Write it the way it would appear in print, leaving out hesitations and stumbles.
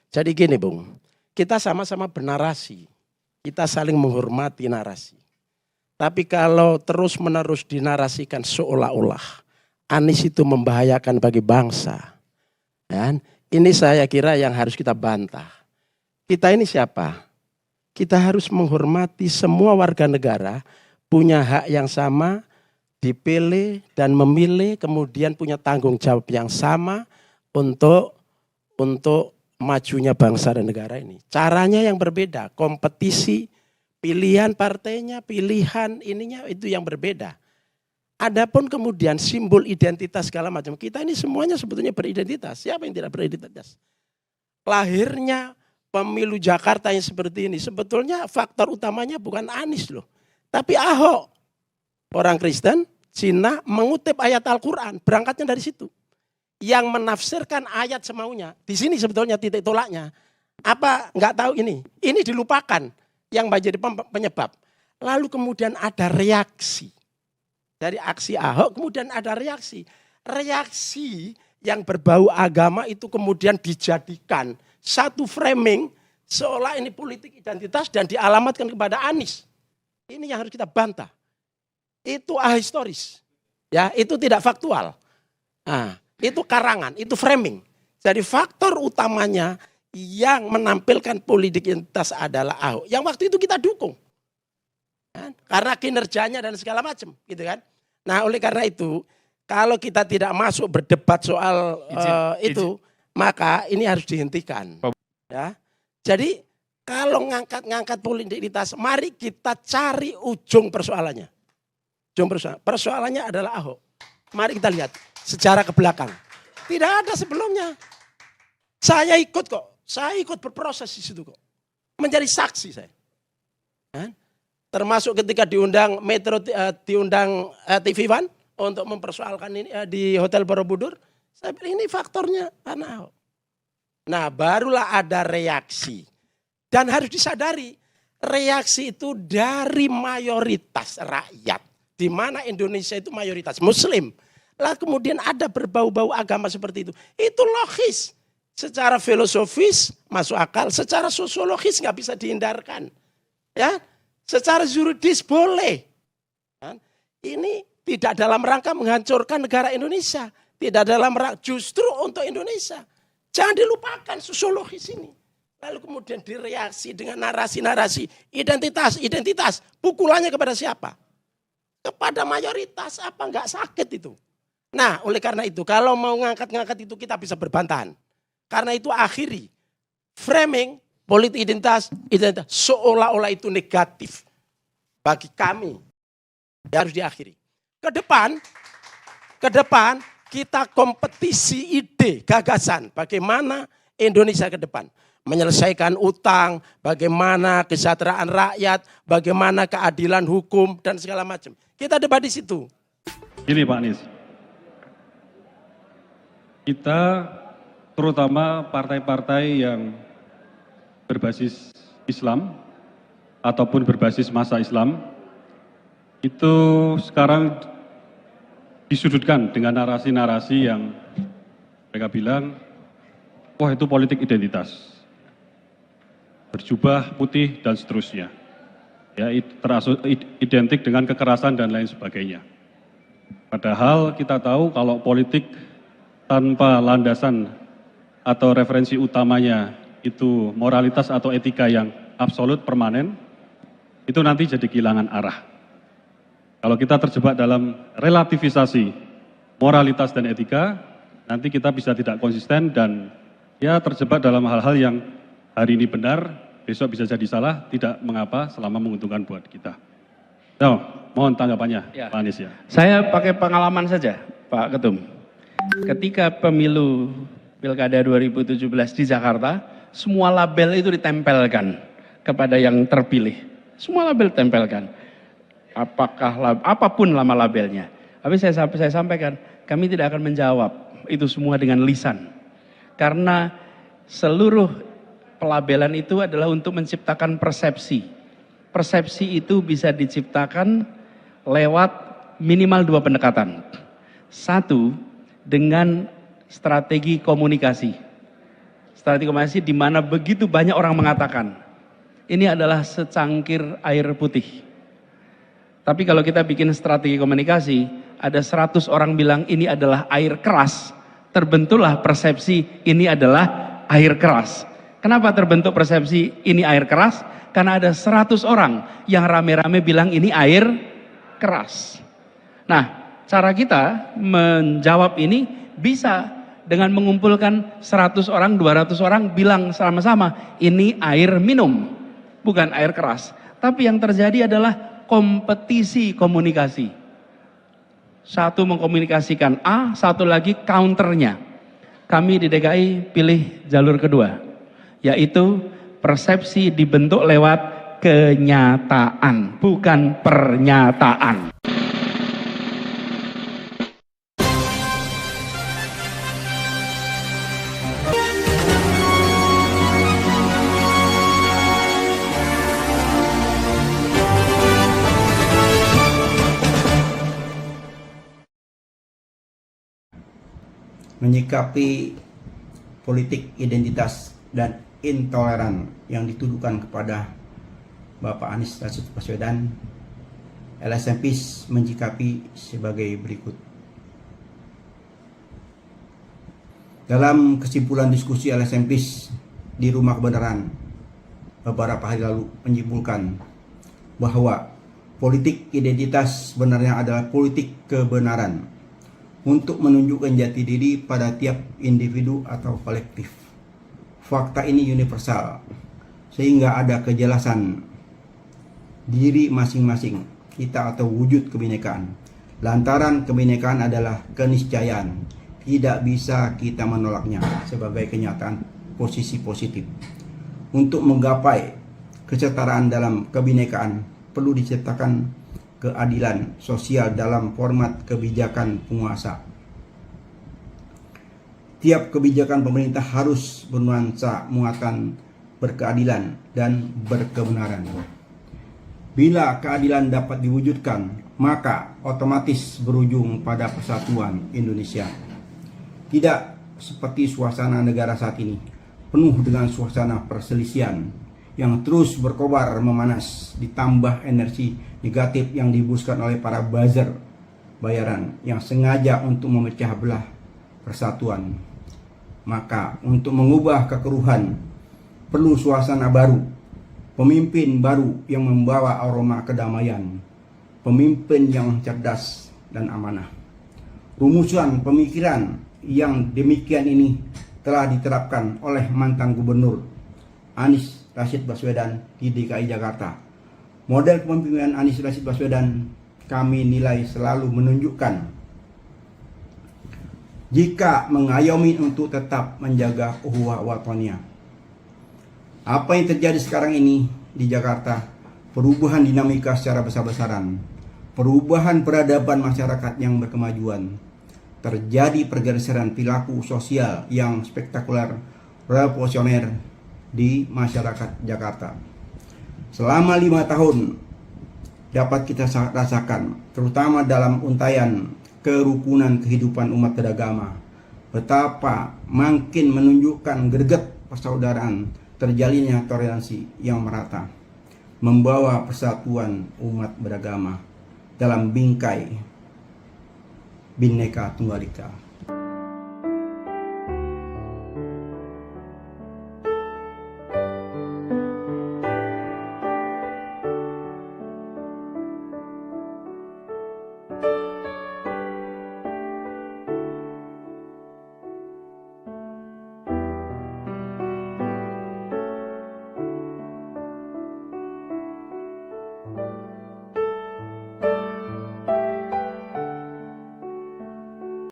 Jadi gini Bung, kita sama-sama bernarasi, kita saling menghormati narasi. Tapi kalau terus-menerus dinarasikan seolah-olah Anies itu membahayakan bagi bangsa, kan? Ini saya kira yang harus kita bantah. Kita ini siapa? Kita harus menghormati semua warga negara punya hak yang sama, dipilih dan memilih, kemudian punya tanggung jawab yang sama untuk majunya bangsa dan negara ini. Caranya yang berbeda, kompetisi, pilihan partainya, pilihan ininya itu yang berbeda. Adapun kemudian simbol identitas segala macam, kita ini semuanya sebetulnya beridentitas. Siapa yang tidak beridentitas? Lahirnya pemilu Jakarta yang seperti ini, sebetulnya faktor utamanya bukan Anies loh. Tapi Ahok. Orang Kristen, Cina mengutip ayat Al-Quran, berangkatnya dari situ. Yang menafsirkan ayat semaunya. Di sini sebetulnya titik tolaknya. Apa nggak tahu ini? Ini dilupakan yang menjadi penyebab. Lalu kemudian ada reaksi. Dari aksi Ahok kemudian ada reaksi. Reaksi yang berbau agama itu kemudian dijadikan satu framing seolah ini politik identitas dan dialamatkan kepada Anies. Ini yang harus kita bantah. Itu ahistoris. Ya, itu tidak faktual. Nah, itu karangan, itu framing. Jadi faktor utamanya yang menampilkan politik identitas adalah Ahok. Yang waktu itu kita dukung. Karena kinerjanya dan segala macam, gitu kan. Nah, oleh karena itu, kalau kita tidak masuk berdebat soal itu, maka ini harus dihentikan. Ya. Jadi, kalau ngangkat politik identitas, mari kita cari ujung persoalannya. Persoalannya adalah Ahok. Mari kita lihat sejarah ke belakang. Tidak ada sebelumnya. Saya ikut kok. Saya ikut berproses di situ kok. Menjadi saksi saya. Termasuk ketika diundang diundang TV One untuk mempersoalkan ini di Hotel Borobudur. Saya bilang ini faktornya karena Ahok. Nah, barulah ada reaksi. Dan harus disadari, reaksi itu dari mayoritas rakyat. Di mana Indonesia itu mayoritas Muslim. Lah kemudian ada berbau-bau agama seperti itu. Itu logis. Secara filosofis masuk akal, secara sosiologis nggak bisa dihindarkan. Ya, secara juridis boleh. Ini tidak dalam rangka menghancurkan negara Indonesia. Tidak dalam rangka justru untuk Indonesia. Jangan dilupakan sosiologis ini. Lalu kemudian direaksi dengan narasi-narasi identitas. Pukulannya kepada siapa? Kepada mayoritas, apa enggak sakit itu? Nah, oleh karena itu kalau mau ngangkat-ngangkat itu kita bisa berbantahan. Karena itu akhiri framing politik identitas seolah-olah itu negatif bagi kami. Harus diakhiri. Ke depan kita kompetisi ide, gagasan bagaimana Indonesia ke depan. Menyelesaikan utang, bagaimana kesejahteraan rakyat, bagaimana keadilan hukum dan segala macam. Kita debat di situ. Gini Pak Anies, kita terutama partai-partai yang berbasis Islam ataupun berbasis masa Islam itu sekarang disudutkan dengan narasi-narasi yang mereka bilang, wah itu politik identitas. Berjubah putih dan seterusnya. Ya, identik dengan kekerasan dan lain sebagainya. Padahal kita tahu kalau politik tanpa landasan atau referensi utamanya itu moralitas atau etika yang absolut permanen, itu nanti jadi kehilangan arah. Kalau kita terjebak dalam relativisasi moralitas dan etika, nanti kita bisa tidak konsisten dan ya terjebak dalam hal-hal yang hari ini benar, besok bisa jadi salah, tidak mengapa selama menguntungkan buat kita. So, mohon tanggapannya ya. Pak Anies ya. Saya pakai pengalaman saja Pak Ketum. Ketika pemilu Pilkada 2017 di Jakarta, semua label itu ditempelkan kepada yang terpilih. Semua label ditempelkan. Apapun nama labelnya. Tapi saya sampaikan, kami tidak akan menjawab itu semua dengan lisan. Karena seluruh pelabelan itu adalah untuk menciptakan persepsi. Persepsi itu bisa diciptakan lewat minimal 2 pendekatan. 1, dengan strategi komunikasi. Strategi komunikasi di mana begitu banyak orang mengatakan ini adalah secangkir air putih. Tapi kalau kita bikin strategi komunikasi, ada 100 orang bilang ini adalah air keras, terbentuklah persepsi ini adalah air keras. Kenapa terbentuk persepsi ini air keras? Karena ada 100 orang yang rame-rame bilang ini air keras. Nah, cara kita menjawab ini bisa dengan mengumpulkan 100 orang, 200 orang bilang sama-sama ini air minum, bukan air keras. Tapi yang terjadi adalah kompetisi komunikasi. Satu mengkomunikasikan A, satu lagi counternya. Kami di DKI pilih jalur kedua, yaitu persepsi dibentuk lewat kenyataan, bukan pernyataan. Menyikapi politik identitas dan intoleran yang dituduhkan kepada Bapak Anies Rashid Baswedan, LSMPIS menyikapi sebagai berikut. Dalam kesimpulan diskusi LSMPIS di Rumah Kebenaran beberapa hari lalu menyimpulkan bahwa politik identitas sebenarnya adalah politik kebenaran untuk menunjukkan jati diri pada tiap individu atau kolektif. Fakta ini universal, sehingga ada kejelasan diri masing-masing kita atau wujud kebinekaan. Lantaran kebinekaan adalah keniscayaan, tidak bisa kita menolaknya sebagai kenyataan posisi positif. Untuk menggapai kesetaraan dalam kebinekaan, perlu diciptakan keadilan sosial dalam format kebijakan penguasa. Tiap kebijakan pemerintah harus bernuansa muatan berkeadilan dan berkebenaran. Bila keadilan dapat diwujudkan, maka otomatis berujung pada persatuan Indonesia. Tidak seperti suasana negara saat ini, penuh dengan suasana perselisihan yang terus berkobar memanas, ditambah energi negatif yang dihembuskan oleh para buzzer bayaran yang sengaja untuk memecah belah persatuan. Maka untuk mengubah kekeruhan perlu suasana baru, pemimpin baru yang membawa aroma kedamaian, pemimpin yang cerdas dan amanah. Rumusan pemikiran yang demikian ini telah diterapkan oleh mantan gubernur Anies Rashid Baswedan di DKI Jakarta. Model kepemimpinan Anies Rashid Baswedan kami nilai selalu menunjukkan jika mengayomi untuk tetap menjaga ukhuwah wataniyah. Apa yang terjadi sekarang ini di Jakarta, perubahan dinamika secara besar-besaran, perubahan peradaban masyarakat yang berkemajuan, terjadi pergeseran perilaku sosial yang spektakuler, revolusioner di masyarakat Jakarta. Selama 5 tahun dapat kita rasakan, terutama dalam untaian kerukunan kehidupan umat beragama, betapa makin menunjukkan greget persaudaraan, terjalinnya toleransi yang merata, membawa persatuan umat beragama dalam bingkai Bhinneka Tunggal Ika.